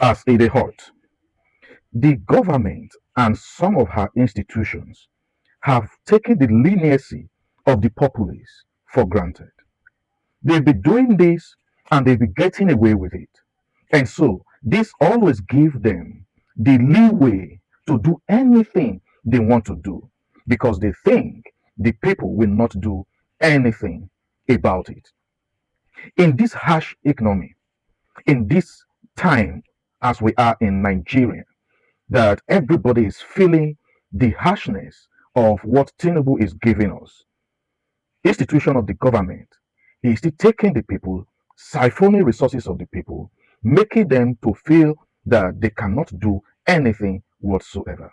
as it hurt. The government and some of her institutions have taken the leniency of the populace for granted. They've been doing this and they've been getting away with it. And so this always gives them the leeway to do anything they want to do because they think the people will not do anything about it. In this harsh economy, in this time as we are in Nigeria, that everybody is feeling the harshness of what Tinubu is giving us. Institution of the government is still taking the people, siphoning resources of the people, making them to feel that they cannot do anything whatsoever.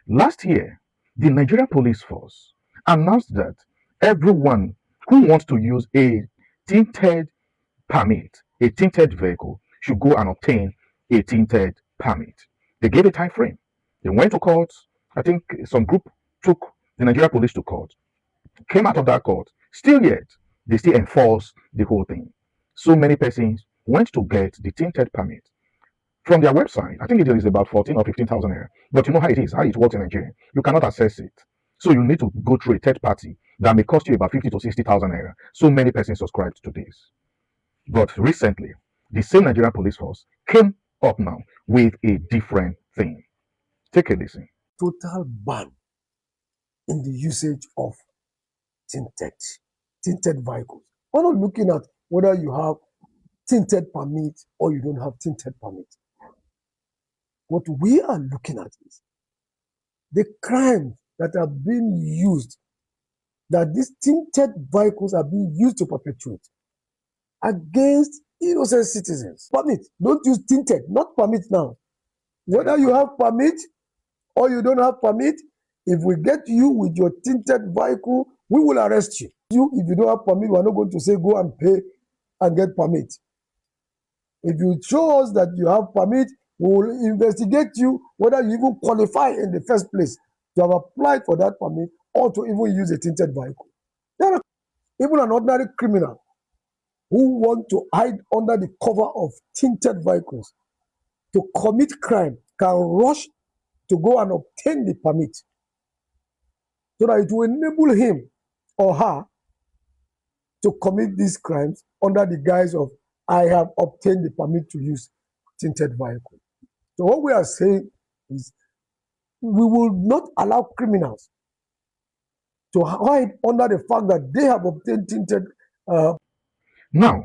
Last year, the Nigerian police force announced that everyone who wants to use a tinted permit, a tinted vehicle, should go and obtain a tinted permit. They gave a time frame. They went to court. I think some group took the Nigerian police to court, came out of that court. Still yet, they still enforce the whole thing. So many persons went to get the tinted permit from their website. I think it is about 14 or 15,000 naira. But you know how it is, how it works in Nigeria. You cannot access it. So you need to go through a third party that may cost you about 50 to 60,000 naira. So many persons subscribed to this. But recently, the same Nigerian police force came up now with a different thing. Take a listen. Total ban in the usage of tinted vehicles. We're not looking at whether you have tinted permit or you don't have tinted permit. What we are looking at is the crimes that are being used, that these tinted vehicles are being used to perpetuate against innocent citizens. Permit, don't use tinted, not permit now. Whether you have permit or you don't have permit, if we get you with your tinted vehicle, we will arrest you. If you don't have permit, we are not going to say go and pay and get permit. If you show us that you have permit, we will investigate you whether you even qualify in the first place to have applied for that permit or to even use a tinted vehicle. There are even an ordinary criminal who want to hide under the cover of tinted vehicles to commit crime can rush to go and obtain the permit so that it will enable him or her to commit these crimes under the guise of I have obtained the permit to use tinted vehicle. So what we are saying is we will not allow criminals to hide under the fact that they have obtained tinted. Now,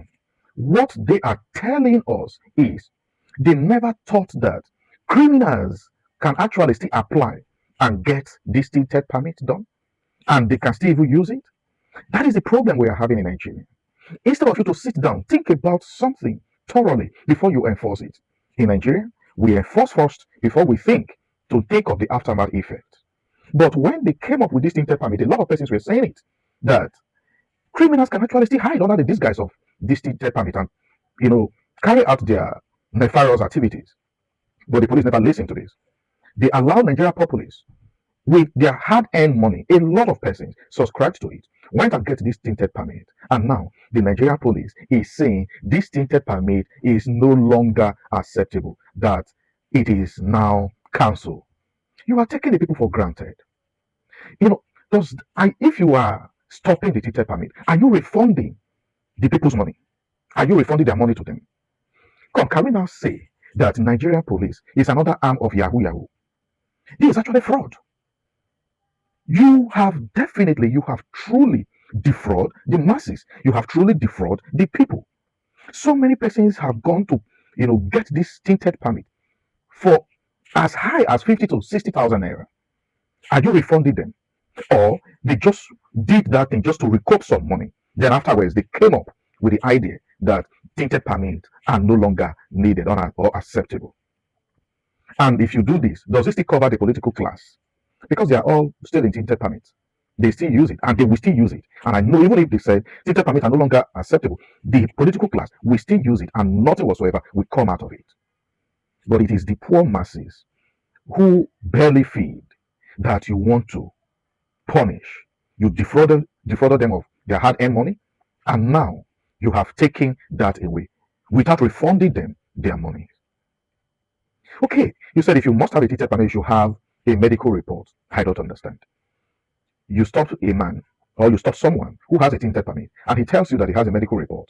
what they are telling us is they never thought that criminals can actually still apply and get this tinted permit done, and they can still even use it. That is the problem we are having in Nigeria. Instead of you to sit down, think about something thoroughly before you enforce it. In Nigeria, we enforce first before we think to think of the aftermath effect. But when they came up with this tinted permit, a lot of persons were saying it that criminals can actually still hide under the disguise of this tinted permit and carry out their nefarious activities. But the police never listened to this. They allow Nigerian populace with their hard-earned money. A lot of persons subscribed to it, went and get this tinted permit, and now the Nigerian police is saying this tinted permit is no longer acceptable, that it is now cancelled. You are taking the people for granted. If you are stopping the tinted permit, are you refunding the people's money? Are you refunding their money to them? Can we now say that Nigerian police is another arm of Yahoo Yahoo? This is actually fraud. You have truly defrauded the masses. You have truly defrauded the people. So many persons have gone to, get this tinted permit for as high as 50 to 60,000 naira. Are you refunding them? Or they just did that thing just to recoup some money. Then afterwards, they came up with the idea that tinted permits are no longer needed or acceptable. And if you do this, does it still cover the political class? Because they are all still in tinted permits. They still use it and they will still use it. And I know even if they said tinted permits are no longer acceptable, the political class will still use it and nothing whatsoever will come out of it. But it is the poor masses who barely feed that you want to punish. You defrauded them of their hard-earned money, and now you have taken that away without refunding them their money. Okay, you said if you must have a tinted permit, you should have a medical report. I don't understand. You stop a man or you stop someone who has a tinted permit and he tells you that he has a medical report.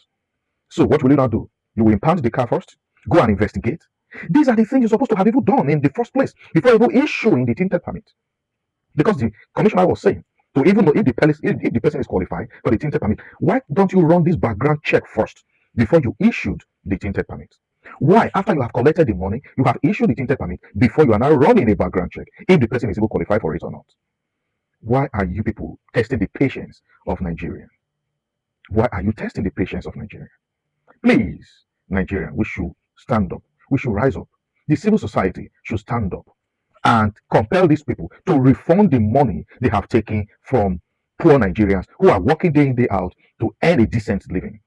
So what will you not do? You will impound the car first, go and investigate. These are the things you're supposed to have even done in the first place before even issuing the tinted permit. Because the commissioner was saying, to even know if the person is qualified for the tinted permit, why don't you run this background check first before you issued the tinted permit? Why, after you have collected the money, you have issued the tinted permit before you are now running a background check if the person is even qualified for it or not? Why are you people testing the patience of Nigeria? Why are you testing the patience of Nigeria? Please, Nigeria, we should stand up. We should rise up. The civil society should stand up and compel these people to refund the money they have taken from poor Nigerians who are working day in, day out to earn a decent living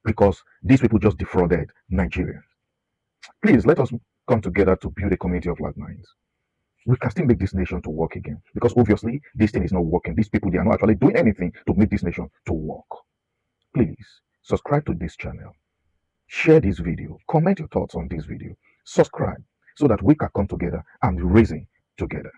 because these people just defrauded Nigerians. Please let us come together to build a community of like minds. We can still make this nation to work again because obviously this thing is not working. These people, they are not actually doing anything to make this nation to work. Please subscribe to this channel, share this video, comment your thoughts on this video, subscribe so that we can come together and reason together.